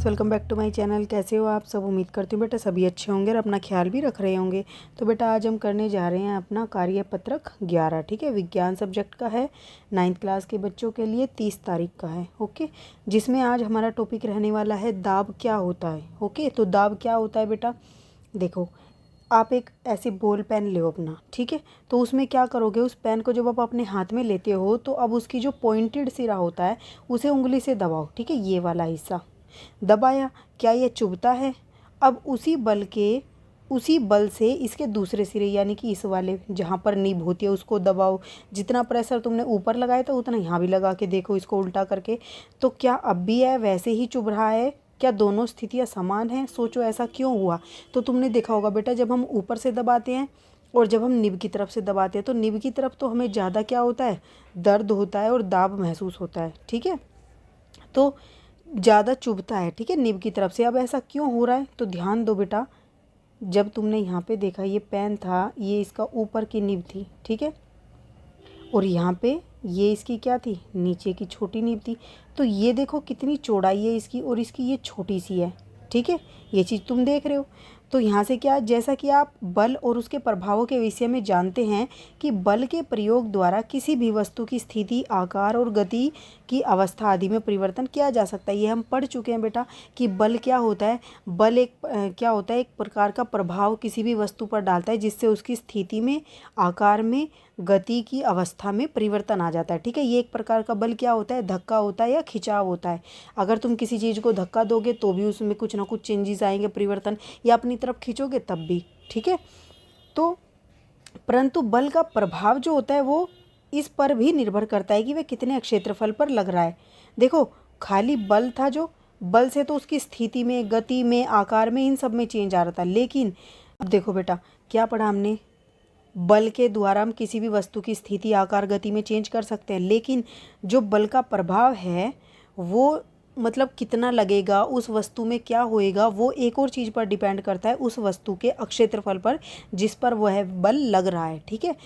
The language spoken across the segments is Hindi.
Welcome back to my channel. कैसे हो आप सब? उम्मीद करती हूँ बेटा सभी अच्छे होंगे और अपना ख्याल भी रख रहे होंगे। तो बेटा आज हम करने जा रहे हैं अपना कार्यपत्रक 11, ठीक है। विज्ञान सब्जेक्ट का है, 9th क्लास के बच्चों के लिए 30 तारीख का है, ओके। जिसमें आज हमारा टॉपिक रहने वाला है दाब क्या होता है, ओके। तो दाब क्या होता है बेटा, देखो आप एक ऐसे बॉल पेन लो अपना, ठीक है। तो उसमें क्या करोगे, उस पेन को जब आप अपने हाथ में लेते हो तो अब उसकी जो पॉइंटेड सिरा होता है उसे उंगली से दबाओ, ठीक है। ये वाला हिस्सा दबाया, क्या ये चुभता है? अब उसी बल से इसके दूसरे सिरे यानी कि इस वाले जहाँ पर निब होती है उसको दबाओ। जितना प्रेशर तुमने ऊपर लगाया था उतना यहाँ भी लगा के देखो, इसको उल्टा करके। तो क्या अब भी है वैसे ही चुभ रहा है? क्या दोनों स्थितियाँ समान हैं? सोचो ऐसा क्यों हुआ। तो तुमने देखा होगा बेटा, जब हम ऊपर से दबाते हैं और जब हम निब की तरफ से दबाते हैं तो निब की तरफ तो हमें ज़्यादा क्या होता है, दर्द होता है और दाब महसूस होता है, ठीक है। तो ज़्यादा चुभता है, ठीक है, निब की तरफ से। अब ऐसा क्यों हो रहा है तो ध्यान दो बेटा, जब तुमने यहाँ पे देखा ये पेन था, ये इसका ऊपर की निब थी, ठीक है, और यहाँ पे ये इसकी क्या थी, नीचे की छोटी निब थी। तो ये देखो कितनी चौड़ाई है इसकी और इसकी ये छोटी सी है, ठीक है। ये चीज़ तुम देख रहे हो। तो यहाँ से क्या, जैसा कि आप बल और उसके प्रभावों के विषय में जानते हैं कि बल के प्रयोग द्वारा किसी भी वस्तु की स्थिति, आकार और गति की अवस्था आदि में परिवर्तन किया जा सकता है। ये हम पढ़ चुके हैं बेटा कि बल क्या होता है। बल क्या होता है, एक प्रकार का प्रभाव किसी भी वस्तु पर डालता है जिससे उसकी स्थिति में, आकार में, गति की अवस्था में परिवर्तन आ जाता है, ठीक है। ये एक प्रकार का बल क्या होता है, धक्का होता है या खिंचाव होता है। अगर तुम किसी चीज़ को धक्का दोगे तो भी उसमें कुछ ना कुछ चेंजेस आएंगे, परिवर्तन, या अपनी तरफ खींचोगे तब भी, ठीक है। तो परंतु बल का प्रभाव जो होता है वो इस पर भी निर्भर करता है कि वह कितने क्षेत्रफल पर लग रहा है। देखो खाली बल था, जो बल से तो उसकी स्थिति में, गति में, आकार में, इन सब में चेंज आ रहा था। लेकिन अब देखो बेटा, क्या पढ़ा हमने, बल के द्वारा हम किसी भी वस्तु की स्थिति, आकार, गति में चेंज कर सकते हैं। लेकिन जो बल का प्रभाव है वो मतलब कितना लगेगा, उस वस्तु में क्या होएगा, वो एक और चीज़ पर डिपेंड करता है, उस वस्तु के क्षेत्रफल पर जिस पर वह बल लग रहा है, ठीक है।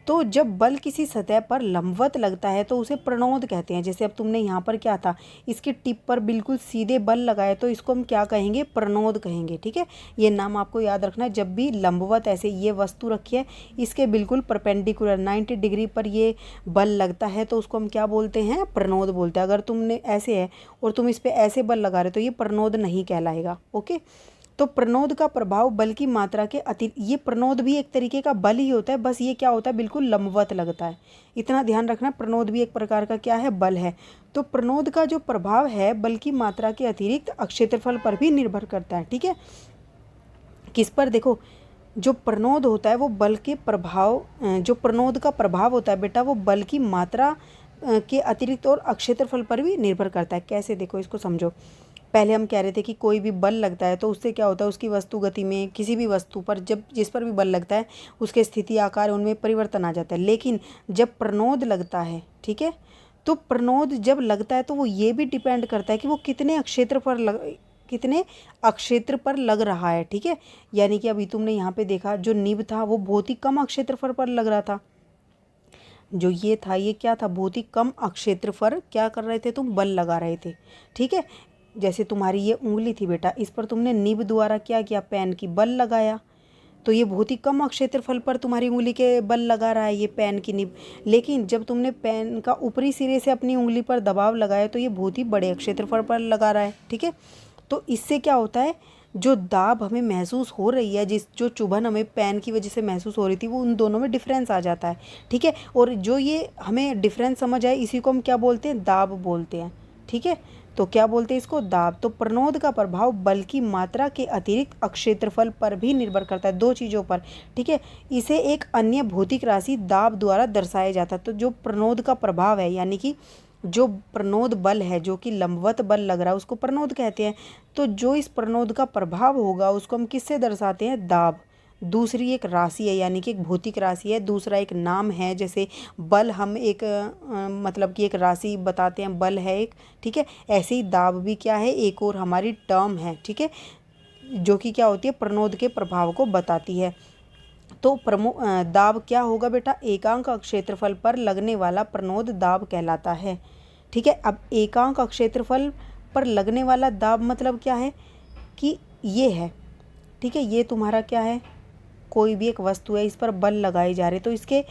तो जब बल किसी सतह पर लंबवत लगता है तो उसे प्रणोद कहते हैं। जैसे अब तुमने यहाँ पर क्या था, इसकी टिप पर बिल्कुल सीधे बल लगाए तो इसको हम क्या कहेंगे, प्रणोद कहेंगे, ठीक है। ये नाम आपको याद रखना है। जब भी लंबवत ऐसे ये वस्तु रखी है, इसके बिल्कुल परपेंडिकुलर 90 डिग्री पर ये बल लगता है तो उसको हम क्या बोलते हैं, प्रणोद बोलते हैं। अगर तुमने ऐसे है और तुम इस पर ऐसे बल लगा रहे हो तो ये प्रणोद नहीं कहलाएगा, ओके। तो प्रणोद का प्रभाव बल की मात्रा के ये प्रणोद भी एक तरीके का बल ही होता है, बस ये क्या होता है, बिल्कुल लंबवत लगता है। इतना ध्यान रखना, प्रणोद भी एक प्रकार का क्या है, बल है। तो प्रणोद का जो प्रभाव है बल की मात्रा के अतिरिक्त क्षेत्रफल पर भी निर्भर करता है, ठीक है। किस पर, देखो जो प्रणोद होता है वो बल के प्रभाव, जो प्रणोद का प्रभाव होता है बेटा वो बल की मात्रा के अतिरिक्त और क्षेत्रफल पर भी निर्भर करता है। कैसे, देखो इसको समझो। पहले हम कह रहे थे कि कोई भी बल लगता है तो उससे क्या होता है, उसकी वस्तु गति में, किसी भी वस्तु पर जब जिस पर भी बल लगता है उसके स्थिति, आकार, उनमें परिवर्तन आ जाता है। लेकिन जब प्रणोद लगता है, ठीक है, तो प्रणोद जब लगता है तो वो ये भी डिपेंड करता है कि वो कितने अक्षेत्र पर लग रहा है, ठीक है। यानी कि अभी तुमने यहाँ पे देखा जो निब था वो बहुत ही कम क्षेत्रफल पर लग रहा था। जो ये था ये क्या था, बहुत ही कम क्षेत्रफल क्या कर रहे थे, तुम बल लगा रहे थे, ठीक है। जैसे तुम्हारी ये उंगली थी बेटा, इस पर तुमने निब द्वारा क्या किया, पेन की बल लगाया, तो ये बहुत ही कम क्षेत्रफल पर तुम्हारी उंगली के बल लगा रहा है ये पेन की निब। लेकिन जब तुमने पेन का ऊपरी सिरे से अपनी उंगली पर दबाव लगाया तो ये बहुत ही बड़े क्षेत्रफल पर लगा रहा है, ठीक है। तो इससे क्या होता है, जो दाब हमें महसूस हो रही है, जो चुभन हमें पेन की वजह से महसूस हो रही थी, वो उन दोनों में डिफरेंस आ जाता है, ठीक है। और जो ये हमें डिफरेंस समझ आए इसी को हम क्या बोलते हैं, दाब बोलते हैं, ठीक है। तो क्या बोलते हैं इसको, दाब। तो प्रणोद का प्रभाव बल की मात्रा के अतिरिक्त क्षेत्रफल पर भी निर्भर करता है, दो चीज़ों पर, ठीक है। इसे एक अन्य भौतिक राशि दाब द्वारा दर्शाया जाता है। तो जो प्रणोद का प्रभाव है, यानी कि जो प्रणोद बल है, जो कि लंबवत बल लग रहा है, उसको प्रणोद कहते हैं। तो जो इस प्रणोद का प्रभाव होगा उसको हम किससे दर्शाते हैं, दाब। दूसरी एक राशि है, यानी कि एक भौतिक राशि है, दूसरा एक नाम है। जैसे बल हम एक मतलब कि एक राशि बताते हैं, बल है एक, ठीक है। ऐसे ही दाब भी क्या है, एक और हमारी टर्म है, ठीक है, जो कि क्या होती है, प्रणोद के प्रभाव को बताती है। तो दाब क्या होगा बेटा, एकांक क्षेत्रफल पर लगने वाला प्रणोद दाब कहलाता है, ठीक है। अब एकांक क्षेत्रफल पर लगने वाला दाब मतलब क्या है कि ये है, ठीक है, ये तुम्हारा क्या है, कोई भी एक वस्तु है, इस पर बल लगाए जा रहे, तो इसके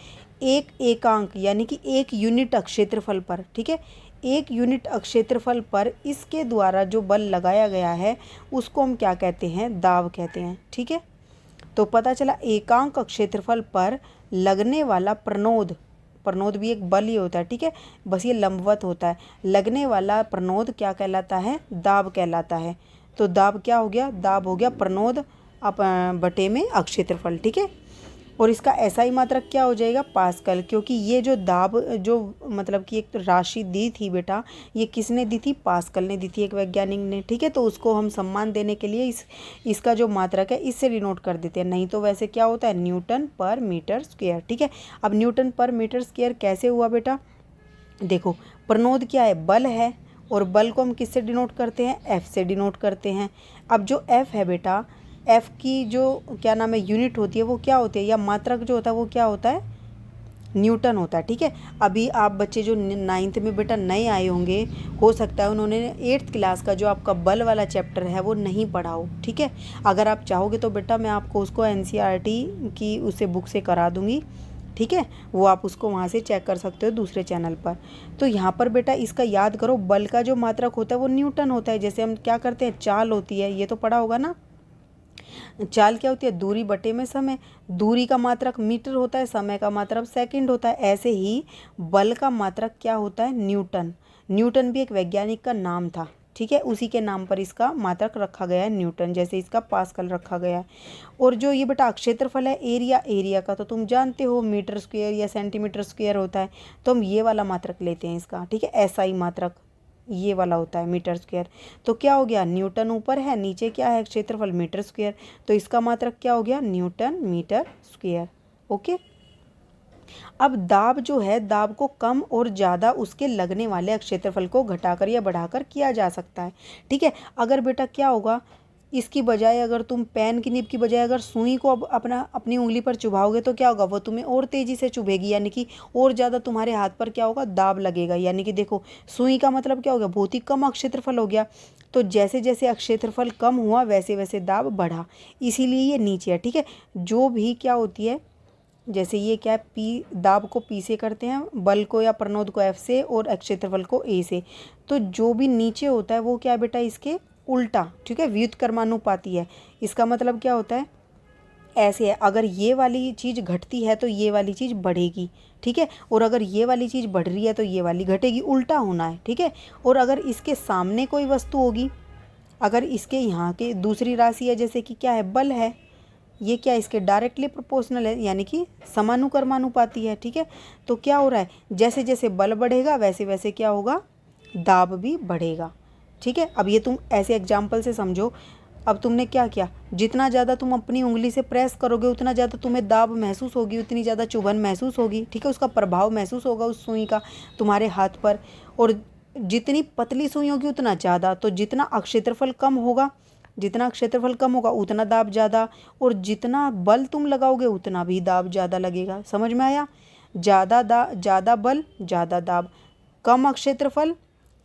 एक एकांक यानी कि एक यूनिट अक्षेत्रफल पर, ठीक है, एक यूनिट अक्षेत्रफल पर इसके द्वारा जो बल लगाया गया है उसको हम क्या कहते हैं, दाब कहते हैं, ठीक है। तो पता चला एकांक क्षेत्रफल पर लगने वाला प्रणोद, प्रणोद भी एक बल ही होता है, ठीक है, बस ये लंबवत होता है, लगने वाला प्रणोद क्या कहलाता है, दाब कहलाता है। तो दाब क्या हो गया, दाब हो गया प्रणोद बटे में अक्षेत्रफल, ठीक है। और इसका ऐसा ही मात्रक क्या हो जाएगा, पास्कल, क्योंकि ये जो दाब जो मतलब कि एक तो राशि दी थी बेटा, ये किसने दी थी, पास्कल ने दी थी, एक वैज्ञानिक ने, ठीक है। तो उसको हम सम्मान देने के लिए इसका जो मात्रक है इससे डिनोट कर देते हैं, नहीं तो वैसे क्या होता है, न्यूटन पर मीटर स्क्वायर, ठीक है। अब न्यूटन पर मीटर स्क्वायर कैसे हुआ बेटा, देखो प्रणोद क्या है, बल है, और बल को हम किससे डिनोट करते हैं, एफ से डिनोट करते हैं। अब जो एफ है बेटा, एफ की जो क्या नाम है यूनिट होती है वो क्या होती है, या मात्रक जो होता है वो क्या होता है, न्यूटन होता है, ठीक है। अभी आप बच्चे जो 9th में बेटा नए आए होंगे, हो सकता है उन्होंने 8th क्लास का जो आपका बल वाला चैप्टर है वो नहीं पढ़ा हो, ठीक है। अगर आप चाहोगे तो बेटा मैं आपको उसको NCERT की उससे बुक से करा दूँगी, ठीक है, वो आप उसको वहाँ से चेक कर सकते हो दूसरे चैनल पर। तो यहाँ पर बेटा इसका याद करो, बल का जो मात्रक होता है वो न्यूटन होता है। जैसे हम क्या करते हैं, चाल होती है, ये तो पढ़ा होगा ना, चाल क्या होती है, दूरी बटे में समय, दूरी का मात्रक मीटर होता है, समय का मात्रक सेकंड होता है। ऐसे ही बल का मात्रक क्या होता है, न्यूटन। न्यूटन भी एक वैज्ञानिक का नाम था, ठीक है, उसी के नाम पर इसका मात्रक रखा गया है न्यूटन, जैसे इसका पास्कल रखा गया है। और जो ये बेटा क्षेत्रफल है, एरिया, एरिया का तो तुम जानते हो मीटर स्क्वायर या सेंटीमीटर स्क्वायर होता है, तो हम ये वाला मात्रक लेते हैं इसका, ठीक है, ऐसा ही मात्रक ये वाला होता है मीटर स्क्वायर। तो क्या हो गया, न्यूटन ऊपर है, नीचे क्या है, क्षेत्रफल मीटर स्क्वायर, तो इसका मात्रक क्या हो गया, न्यूटन मीटर स्क्वायर, ओके। अब दाब जो है, दाब को कम और ज़्यादा उसके लगने वाले क्षेत्रफल को घटाकर या बढ़ाकर किया जा सकता है, ठीक है। अगर बेटा क्या होगा, इसकी बजाय अगर तुम पेन की निब की बजाय अगर सुई को अब अपनी उंगली पर चुभाओगे तो क्या होगा, वो तुम्हें और तेज़ी से चुभेगी, यानी कि और ज़्यादा तुम्हारे हाथ पर क्या होगा, दाब लगेगा। यानी कि देखो सुई का मतलब क्या हो गया, बहुत ही कम अक्षेत्रफल हो गया, तो जैसे जैसे अक्षेत्रफल कम हुआ वैसे वैसे दाब बढ़ा, इसीलिए ये नीचे है, ठीक है। जो भी क्या होती है, जैसे ये क्या है, पी, दाब को पी से करते हैं, बल को या प्रणोद को एफ से, और क्षेत्रफल को ए से। तो जो भी नीचे होता है वो क्या है बेटा, इसके उल्टा, ठीक है, व्युत्क्रमानुपाती है। इसका मतलब क्या होता है, ऐसे है, अगर ये वाली चीज़ घटती है तो ये वाली चीज़ बढ़ेगी, ठीक है, और अगर ये वाली चीज़ बढ़ रही है तो ये वाली घटेगी, उल्टा होना है, ठीक है। और अगर इसके सामने कोई वस्तु होगी, अगर इसके यहाँ के दूसरी राशि है, जैसे कि क्या है, बल है, ये क्या इसके डायरेक्टली प्रोपोर्शनल है, यानी कि समानुक्रमानुपाती है, ठीक है। तो क्या हो रहा है, जैसे जैसे बल बढ़ेगा वैसे वैसे क्या होगा, दाब भी बढ़ेगा, ठीक है। अब ये तुम ऐसे एग्जाम्पल से समझो, अब तुमने क्या किया, जितना ज़्यादा तुम अपनी उंगली से प्रेस करोगे उतना ज़्यादा तुम्हें दाब महसूस होगी, उतनी ज़्यादा चुभन महसूस होगी, ठीक है, उसका प्रभाव महसूस होगा उस सुई का तुम्हारे हाथ पर। और जितनी पतली सुई होगी उतना ज़्यादा, तो जितना क्षेत्रफल कम होगा, जितना क्षेत्रफल कम होगा उतना दाब ज़्यादा, और जितना बल तुम लगाओगे उतना भी दाब ज़्यादा लगेगा। समझ में आया, ज़्यादा बल ज़्यादा दाब, कम क्षेत्रफल,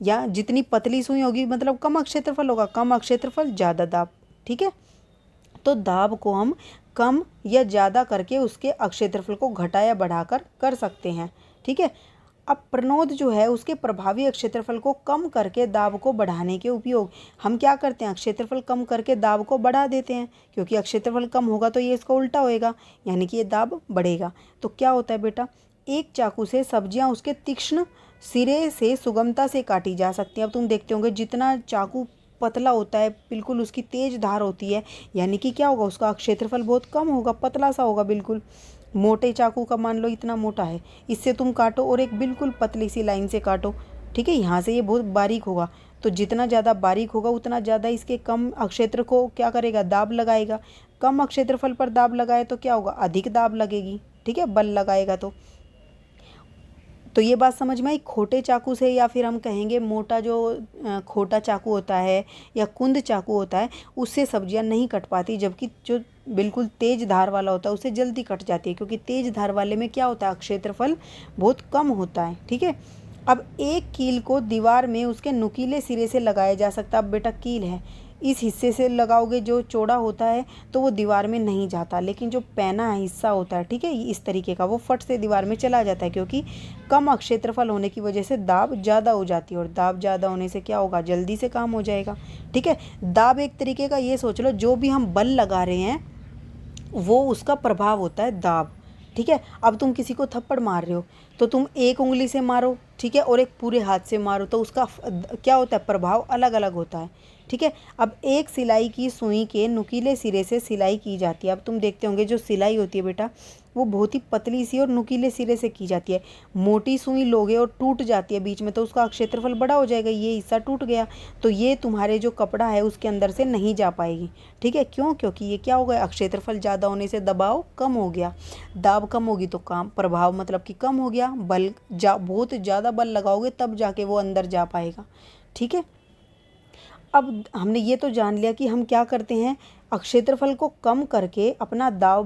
या जितनी पतली सुई होगी मतलब कम क्षेत्रफल होगा, कम क्षेत्रफल ज़्यादा दाब, ठीक है। तो दाब को हम कम या ज़्यादा करके उसके क्षेत्रफल को घटा या बढ़ाकर कर सकते हैं, ठीक है। अब प्रणोद जो है उसके प्रभावी क्षेत्रफल को कम करके दाब को बढ़ाने के उपयोग हम क्या करते हैं, क्षेत्रफल कम करके दाब को बढ़ा देते हैं, क्योंकि क्षेत्रफल कम होगा तो ये इसका उल्टा होएगा, यानी कि ये दाब बढ़ेगा। तो क्या होता है बेटा, एक चाकू से सब्जियां उसके तीक्ष्ण सिरे से सुगमता से काटी जा सकती हैं। अब तुम देखते होंगे जितना चाकू पतला होता है, बिल्कुल उसकी तेज धार होती है, यानी कि क्या होगा, उसका क्षेत्रफल बहुत कम होगा, पतला सा होगा बिल्कुल। मोटे चाकू का मान लो इतना मोटा है, इससे तुम काटो और एक बिल्कुल पतली सी लाइन से काटो, ठीक है, यहाँ से ये बहुत बारीक होगा, तो जितना ज़्यादा बारीक होगा उतना ज़्यादा इसके कम क्षेत्र को क्या करेगा, दाब लगाएगा। कम क्षेत्रफल पर दाब लगाए तो क्या होगा, अधिक दाब लगेगी, ठीक है, बल लगाएगा तो ये बात समझ में आई। खोटे चाकू से, या फिर हम कहेंगे मोटा जो खोटा चाकू होता है या कुंद चाकू होता है, उससे सब्जियां नहीं कट पाती, जबकि जो बिल्कुल तेज धार वाला होता है उससे जल्दी कट जाती है, क्योंकि तेज धार वाले में क्या होता है, क्षेत्रफल बहुत कम होता है, ठीक है। अब एक कील को दीवार में उसके नुकीले सिरे से लगाया जा सकता है। अब बेटा कील है, इस हिस्से से लगाओगे जो चौड़ा होता है तो वो दीवार में नहीं जाता, लेकिन जो पैना हिस्सा होता है, ठीक है, इस तरीके का, वो फट से दीवार में चला जाता है, क्योंकि कम क्षेत्रफल होने की वजह से दाब ज़्यादा हो जाती है, और दाब ज़्यादा होने से क्या होगा, जल्दी से काम हो जाएगा। ठीक है, दाब एक तरीके का, ये सोच लो जो भी हम बल लगा रहे हैं वो उसका प्रभाव होता है दाब। ठीक है, अब तुम किसी को थप्पड़ मार रहे हो तो तुम एक उंगली से मारो, ठीक है, और एक पूरे हाथ से मारो तो उसका क्या होता है, प्रभाव अलग अलग होता है। ठीक है, अब एक सिलाई की सुई के नुकीले सिरे से सिलाई की जाती है। अब तुम देखते होंगे जो सिलाई होती है बेटा वो बहुत ही पतली सी और नुकीले सिरे से की जाती है। मोटी सुई लोगे और टूट जाती है बीच में तो उसका क्षेत्रफल बड़ा हो जाएगा, ये हिस्सा टूट गया तो ये तुम्हारे जो कपड़ा है उसके अंदर से नहीं जा पाएगी। ठीक है, क्यों, क्योंकि ये क्या हो गया, क्षेत्रफल ज़्यादा होने से दबाव कम हो गया, दाब कम होगी तो काम प्रभाव मतलब कि कम हो गया, बल बहुत ज़्यादा बल लगाओगे तब जाके वो अंदर जा पाएगा। ठीक है, अब हमने ये तो जान लिया कि हम क्या करते हैं, क्षेत्रफल को कम करके अपना दाब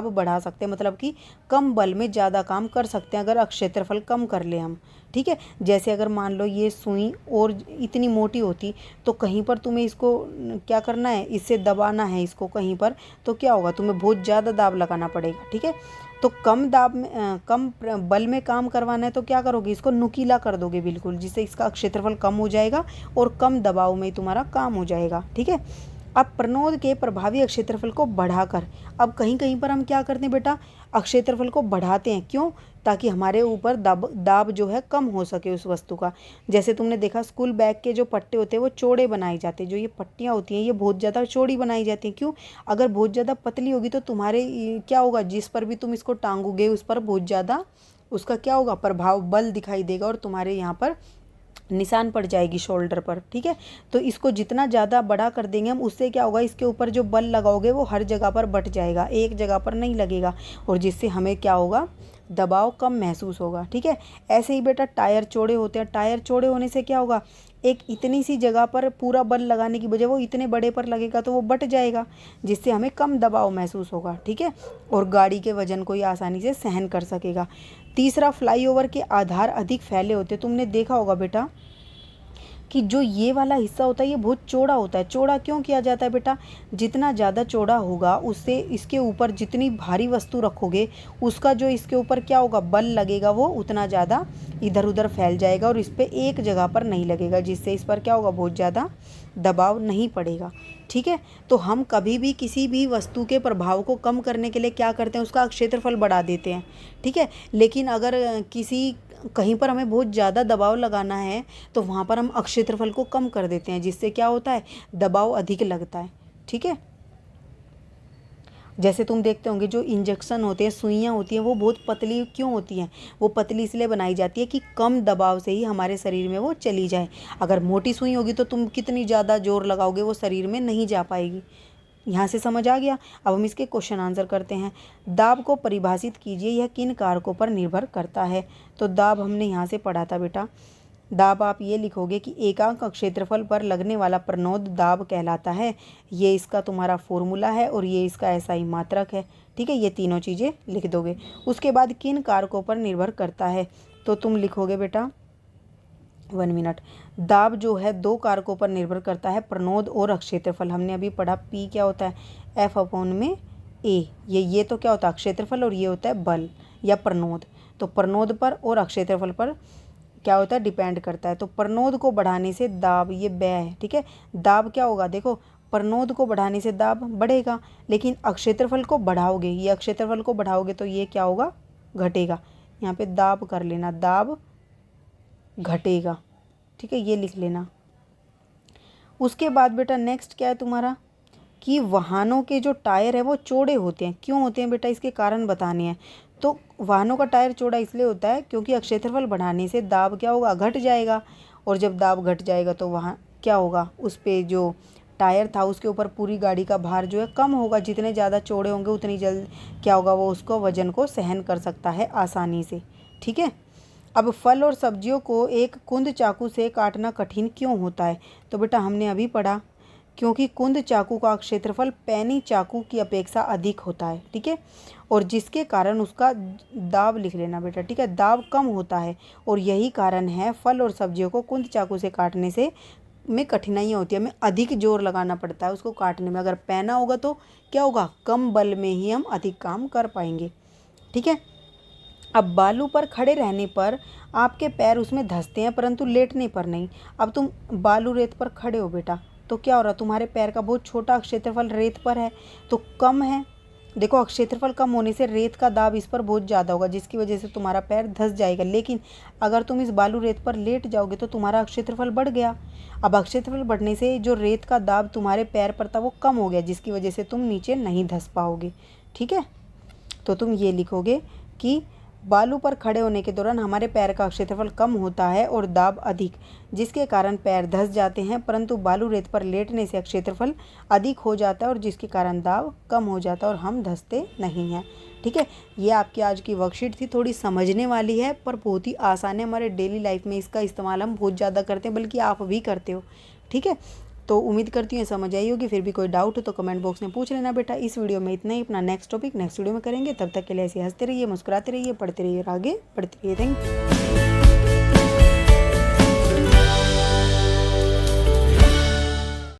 बढ़ा सकते हैं, मतलब कि कम बल में ज़्यादा काम कर सकते हैं अगर क्षेत्रफल कम कर ले हम। ठीक है, जैसे अगर मान लो ये सुई और इतनी मोटी होती तो कहीं पर तुम्हें इसको क्या करना है, इससे दबाना है इसको कहीं पर, तो क्या होगा, तुम्हें बहुत ज़्यादा दाब लगाना पड़ेगा। ठीक है, तो कम दाब में कम बल में काम करवाना है तो क्या करोगे, इसको नुकीला कर दोगे बिल्कुल, जिससे इसका क्षेत्रफल कम हो जाएगा और कम दबाव में तुम्हारा काम हो जाएगा। ठीक है, अब प्रनोद के प्रभावी क्षेत्रफल को बढ़ाकर, अब कहीं कहीं पर हम क्या करते हैं बेटा, क्षेत्रफल को बढ़ाते हैं, क्यों, ताकि हमारे ऊपर दाब जो है कम हो सके उस वस्तु का। जैसे तुमने देखा स्कूल बैग के जो पट्टे होते हैं वो चौड़े बनाए जाते हैं, जो ये पट्टियाँ होती हैं ये बहुत ज़्यादा चौड़ी बनाई जाती हैं, क्यों, अगर बहुत ज़्यादा पतली होगी तो तुम्हारे क्या होगा, जिस पर भी तुम इसको टांगोगे उस पर बहुत ज़्यादा उसका क्या होगा, प्रभाव बल दिखाई देगा और तुम्हारे यहाँ पर निशान पड़ जाएगी शोल्डर पर। ठीक है, तो इसको जितना ज़्यादा बड़ा कर देंगे हम, उससे क्या होगा, इसके ऊपर जो बल लगाओगे वो हर जगह पर बट जाएगा, एक जगह पर नहीं लगेगा, और जिससे हमें क्या होगा, दबाव कम महसूस होगा। ठीक है, ऐसे ही बेटा टायर चौड़े होते हैं, टायर चौड़े होने से क्या होगा, एक इतनी सी जगह पर पूरा बल लगाने की बजाय वो इतने बड़े पर लगेगा तो वो बट जाएगा, जिससे हमें कम दबाव महसूस होगा। ठीक है, और गाड़ी के वजन को ये आसानी से सहन कर सकेगा। तीसरा, फ्लाईओवर के आधार अधिक फैले होते, तुमने देखा होगा बेटा कि जो ये वाला हिस्सा होता है ये बहुत चौड़ा होता है। चौड़ा क्यों किया जाता है बेटा, जितना ज़्यादा चौड़ा होगा उससे इसके ऊपर जितनी भारी वस्तु रखोगे उसका जो इसके ऊपर क्या होगा, बल लगेगा वो उतना ज़्यादा इधर उधर फैल जाएगा और इस पर एक जगह पर नहीं लगेगा, जिससे इस पर क्या होगा, बहुत ज़्यादा दबाव नहीं पड़ेगा। ठीक है, तो हम कभी भी किसी भी वस्तु के प्रभाव को कम करने के लिए क्या करते हैं, उसका क्षेत्रफल बढ़ा देते हैं। ठीक है, लेकिन अगर किसी कहीं पर हमें बहुत ज़्यादा दबाव लगाना है तो वहाँ पर हम क्षेत्रफल को कम कर देते हैं, जिससे क्या होता है, दबाव अधिक लगता है। ठीक है, जैसे तुम देखते होंगे जो इंजेक्शन होते हैं, सुइयाँ होती हैं, वो बहुत पतली क्यों होती हैं, वो पतली इसलिए बनाई जाती है कि कम दबाव से ही हमारे शरीर में वो चली जाए। अगर मोटी सुई होगी तो तुम कितनी ज़्यादा जोर लगाओगे वो शरीर में नहीं जा पाएगी। यहाँ से समझ आ गया। अब हम इसके क्वेश्चन आंसर करते हैं। दाब को परिभाषित कीजिए, यह किन कारकों पर निर्भर करता है। तो दाब हमने यहाँ से पढ़ा था बेटा, दाब आप ये लिखोगे कि एकांक क्षेत्रफल पर लगने वाला प्रनोद दाब कहलाता है। ये इसका तुम्हारा फॉर्मूला है और ये इसका SI मात्रक है। ठीक है, ये तीनों चीज़ें लिख दोगे। उसके बाद किन कारकों पर निर्भर करता है, तो तुम लिखोगे बेटा 1 मिनट। दाब जो है दो कारकों पर निर्भर करता है, प्रनोद और क्षेत्रफल। हमने अभी पढ़ा P क्या होता है, F/A। ये तो क्या होता है, क्षेत्रफल, और ये होता है बल या प्रनोद। तो प्रनोद पर और क्षेत्रफल पर क्या होता है, डिपेंड करता है। तो प्रनोद को बढ़ाने से दाब, ये बै है। ठीक है, दाब क्या होगा, देखो प्रनोद को बढ़ाने से दाब बढ़ेगा, लेकिन क्षेत्रफल को बढ़ाओगे, ये क्षेत्रफल को बढ़ाओगे तो ये क्या होगा, घटेगा। यहाँ पे दाब कर लेना, दाब घटेगा। ठीक है, ये लिख लेना। उसके बाद बेटा नेक्स्ट क्या है तुम्हारा, कि वाहनों के जो टायर है वो चौड़े होते हैं। क्यों होते हैं बेटा, इसके कारण बताने हैं। तो वाहनों का टायर चौड़ा इसलिए होता है क्योंकि क्षेत्रफल बढ़ाने से दाब क्या होगा, घट जाएगा, और जब दाब घट जाएगा तो वहाँ क्या होगा, उस पर जो टायर था उसके ऊपर पूरी गाड़ी का भार जो है कम होगा। जितने ज़्यादा चौड़े होंगे उतनी जल्द क्या होगा, वो उसको वजन को सहन कर सकता है आसानी से। ठीक है, अब फल और सब्जियों को एक कुंद चाकू से काटना कठिन क्यों होता है। तो बेटा हमने अभी पढ़ा क्योंकि कुंद चाकू का क्षेत्रफल पैनी चाकू की अपेक्षा अधिक होता है, ठीक है, और जिसके कारण उसका दाब लिख लेना बेटा, ठीक है, दाब कम होता है। और यही कारण है फल और सब्जियों को कुंद चाकू से काटने से में कठिनाइयाँ होती है, हमें अधिक जोर लगाना पड़ता है उसको काटने में। अगर पैना होगा तो क्या होगा, कम बल में ही हम अधिक काम कर पाएंगे, ठीक है। अब बालू पर खड़े रहने पर आपके पैर उसमें धंसते हैं परंतु लेटने पर नहीं। अब तुम बालू रेत पर खड़े हो बेटा, तो क्या हो रहा है, तुम्हारे पैर का बहुत छोटा क्षेत्रफल रेत पर है तो कम है। देखो क्षेत्रफल कम होने से रेत का दाब इस पर बहुत ज़्यादा होगा जिसकी वजह से तुम्हारा पैर धंस जाएगा। लेकिन अगर तुम इस बालू रेत पर लेट जाओगे तो तुम्हारा क्षेत्रफल बढ़ गया। अब क्षेत्रफल बढ़ने से जो रेत का दाब तुम्हारे पैर पर था वो कम हो गया जिसकी वजह से तुम नीचे नहीं धंस पाओगे, ठीक है। तो तुम ये लिखोगे कि बालू पर खड़े होने के दौरान हमारे पैर का क्षेत्रफल कम होता है और दाब अधिक, जिसके कारण पैर धंस जाते हैं, परंतु बालू रेत पर लेटने से क्षेत्रफल अधिक हो जाता है और जिसके कारण दाब कम हो जाता है और हम धंसते नहीं हैं, ठीक है। ये आपकी आज की वर्कशीट थी, थोड़ी समझने वाली है पर बहुत ही आसान है। हमारे डेली लाइफ में इसका इस्तेमाल हम बहुत ज़्यादा करते हैं, बल्कि आप भी करते हो, ठीक है। तो उम्मीद करती हूँ समझ आई होगी। फिर भी कोई डाउट हो तो कमेंट बॉक्स में पूछ लेना बेटा। इस वीडियो में इतना ही, अपना नेक्स्ट टॉपिक नेक्स्ट वीडियो में करेंगे। तब तक के लिए ऐसे हंसते रहिए, मुस्कुराते रहिए, पढ़ते रहिए और आगे बढ़ते रहिए। Thank you.